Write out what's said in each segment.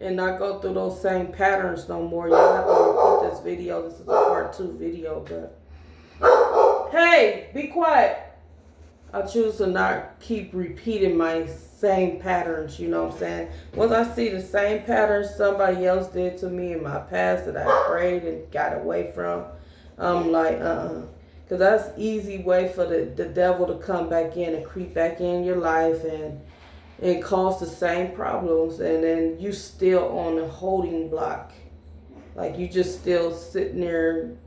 and not go through those same patterns no more. Y'all have to repeat this video. This is a part 2 video, but hey, be quiet. I choose to not keep repeating my same patterns, you know what I'm saying? Once I see the same patterns somebody else did to me in my past that I prayed and got away from, I'm like, because that's easy way for the devil to come back in and creep back in your life and cause the same problems, and then you still on a holding block. Like you just still sitting there.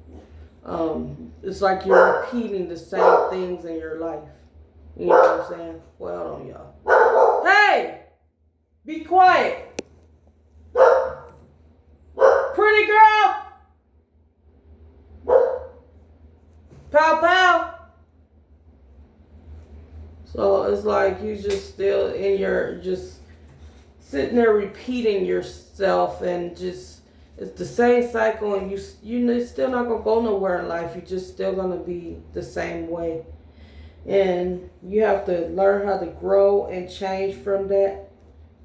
It's like you're repeating the same things in your life. You know what I'm saying? Well on y'all. Hey! Be quiet! Pretty girl! Pow pow! So it's like you just still in your, just sitting there repeating yourself, and just, it's the same cycle, and you're still not gonna go nowhere in life. You're just still gonna be the same way. And you have to learn how to grow and change from that.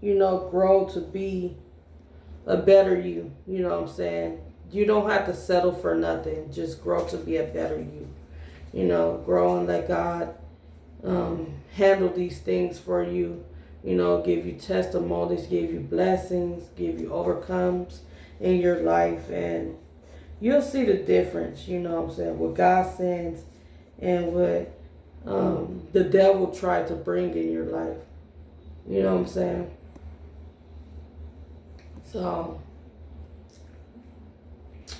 You know, grow to be a better you. You know what I'm saying? You don't have to settle for nothing. Just grow to be a better you. You know, grow and let God handle these things for you. You know, give you testimonies, give you blessings, give you overcomes in your life. And you'll see the difference, you know what I'm saying, what God sends and what the devil tried to bring in your life. You know what I'm saying? So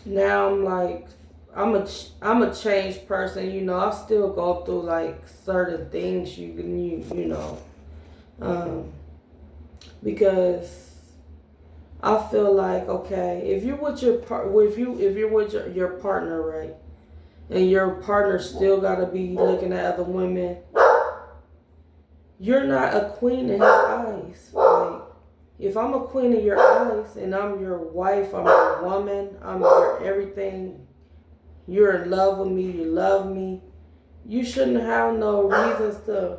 now I'm like, I'm a changed person. You know, I still go through like certain things. You know, because I feel like, okay, if you're with your if you're with your partner, right, and your partner still gotta be looking at other women, you're not a queen in his eyes. Like, if I'm a queen in your eyes and I'm your wife, I'm your woman, I'm your everything, you're in love with me, you love me, you shouldn't have no reasons to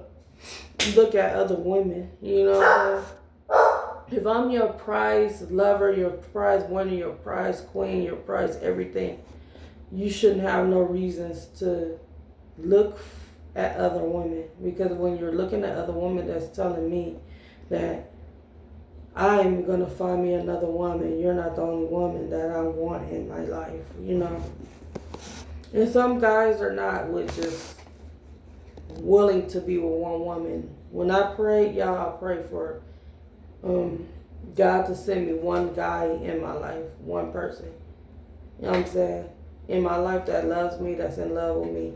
look at other women. You know what I'm saying? If I'm your prize lover, your prize winner, your prize queen, your prize everything, you shouldn't have no reasons to look at other women. Because when you're looking at other women, that's telling me that I'm going to find me another woman. You're not the only woman that I want in my life, you know. And some guys are not with just willing to be with one woman. When I pray, y'all, I pray for God to send me one guy in my life, one person. You know what I'm saying? In my life that loves me, that's in love with me,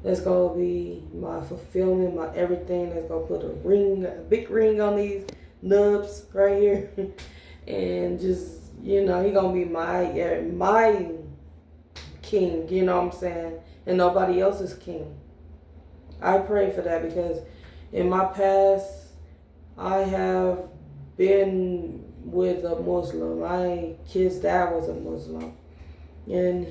that's going to be my fulfillment, my everything, that's going to put a big ring on these nubs right here. And just, you know, he going to be my king, you know what I'm saying? And nobody else's king. I pray for that because in my past, I have been with a Muslim. My kid's dad was a Muslim. And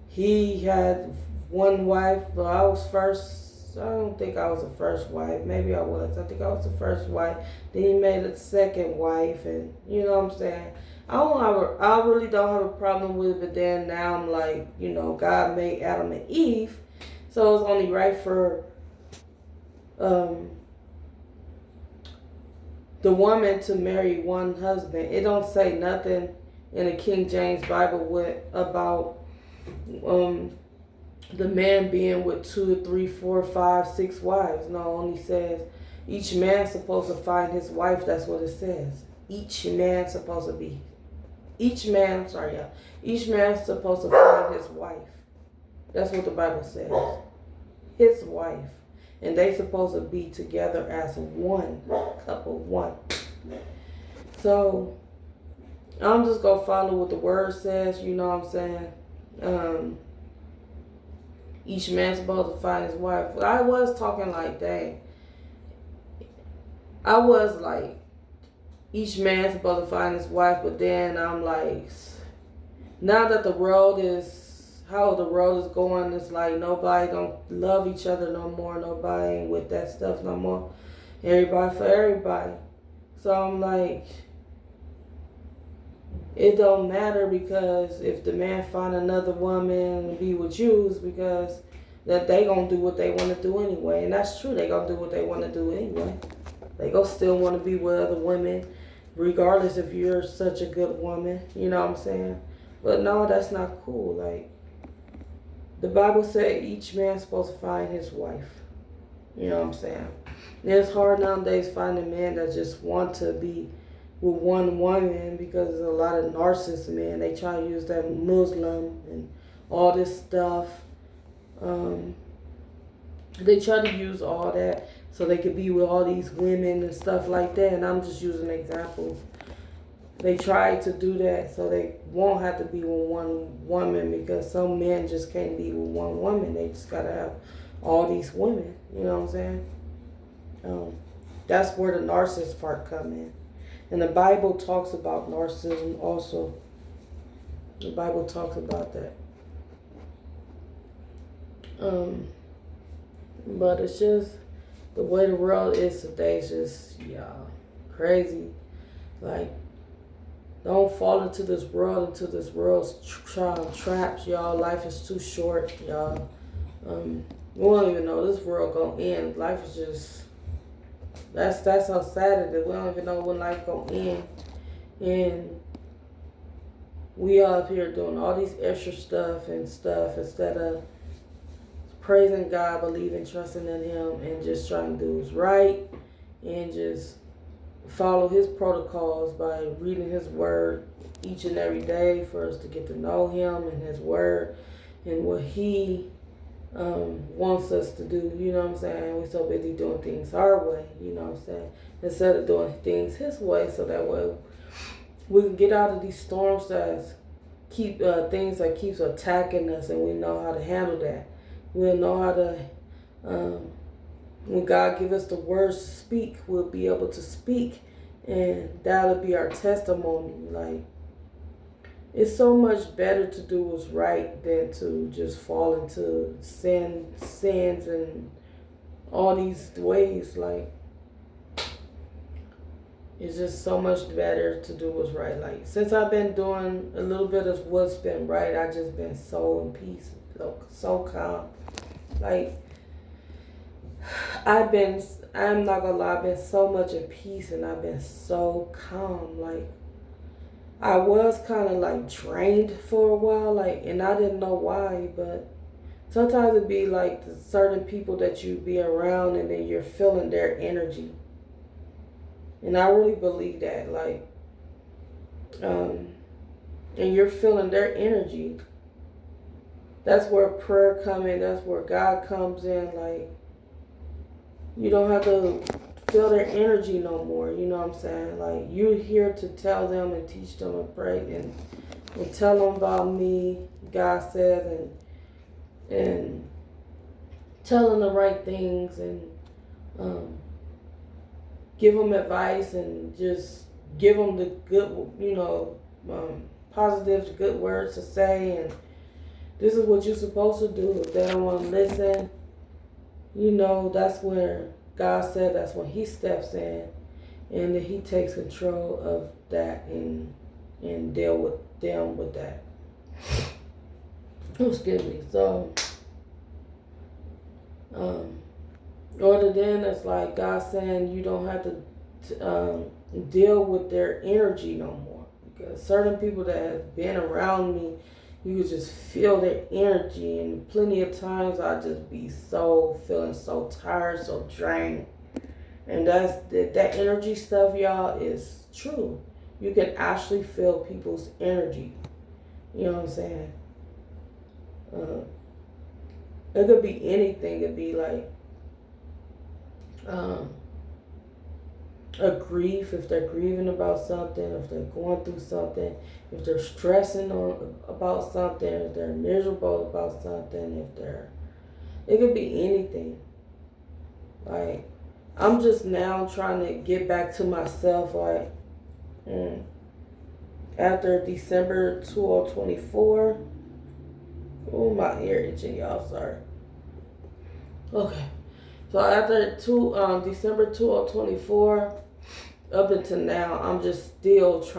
he had one wife, but I was first. I don't think I was the first wife. Maybe I was. I think I was the first wife. Then he made a second wife, and you know what I'm saying? I really don't have a problem with it, but then now I'm like, you know, God made Adam and Eve, so it's only right for the woman to marry one husband. It don't say nothing in the King James Bible about the man being with 2, 3, 4, 5, 6 wives. No, it only says each man's supposed to find his wife. That's what it says. Each man's supposed to find his wife. That's what the Bible says. His wife. And they supposed to be together as one couple, one. So I'm just gonna follow what the word says, you know what I'm saying? Each man's supposed to find his wife. But I was talking like, dang. I was like, each man's supposed to find his wife, but then I'm like, now that the world is going, it's like nobody don't love each other no more. Nobody ain't with that stuff no more. Everybody for everybody. So I'm like, it don't matter, because if the man find another woman and be with you, it's because that they gonna do what they want to do anyway. And that's true, they gonna do what they want to do anyway. They gonna still want to be with other women, regardless if you're such a good woman. You know what I'm saying? But no, that's not cool. Like, the Bible said each man's supposed to find his wife. You know what I'm saying? And it's hard nowadays finding men that just want to be with one woman, because there's a lot of narcissist men. They try to use that Muslim and all this stuff. They try to use all that so they could be with all these women and stuff like that. And I'm just using an example. They try to do that so they won't have to be with one woman, because some men just can't be with one woman. They just gotta have all these women. You know what I'm saying? That's where the narcissist part come in. And the Bible talks about narcissism also. The Bible talks about that. But it's just the way the world is today is just, y'all, crazy. Like, don't fall into this world's traps, y'all. Life is too short, y'all. We don't even know this world gonna end. Life is just, that's how sad it is. We don't even know when life gonna end. And we up here doing all these extra stuff instead of praising God, believing, trusting in Him, and just trying to do what's right, and just follow His protocols by reading His Word each and every day for us to get to know Him and His Word and what He wants us to do. You know what I'm saying? We're so busy doing things our way, you know what I'm saying, instead of doing things His way, so that way we can get out of these storms that keep things that keeps attacking us, and we know how to handle that. We'll know how to, when God give us the words to speak, we'll be able to speak, and that'll be our testimony. Like, it's so much better to do what's right than to just fall into sins and all these ways. Like, it's just so much better to do what's right. Like, since I've been doing a little bit of what's been right, I've just been so in peace, so calm. Like, I'm not gonna lie, I've been so much in peace, and I've been so calm. Like, I was kind of like drained for a while, like, and I didn't know why, but sometimes it'd be like the certain people that you be around, and then you're feeling their energy. And I really believe that, like, and you're feeling their energy. That's where prayer comes in. That's where God comes in. Like, you don't have to feel their energy no more. You know what I'm saying? Like, you're here to tell them and teach them and pray and tell them about me, God says, and tell them the right things, and give them advice, and just give them the good, positive, good words to say, and this is what you're supposed to do. If they don't want to listen, that's where God said, that's when He steps in, and then He takes control of that and deal with them with that. Excuse me. So, other than, it's like God saying you don't have to deal with their energy no more, because certain people that have been around me, you could just feel their energy, and plenty of times I just be feeling so tired, so drained. And that energy stuff, y'all, is true. You can actually feel people's energy. You know what I'm saying? It could be anything. It could be like a grief, if they're grieving about something, if they're going through something, if they're stressing about something, if they're miserable about something, it could be anything. Like, I'm just now trying to get back to myself, like, after December 2024, oh, my ear itching, y'all, sorry. Okay, so after December 2024, up until now, I'm just still trying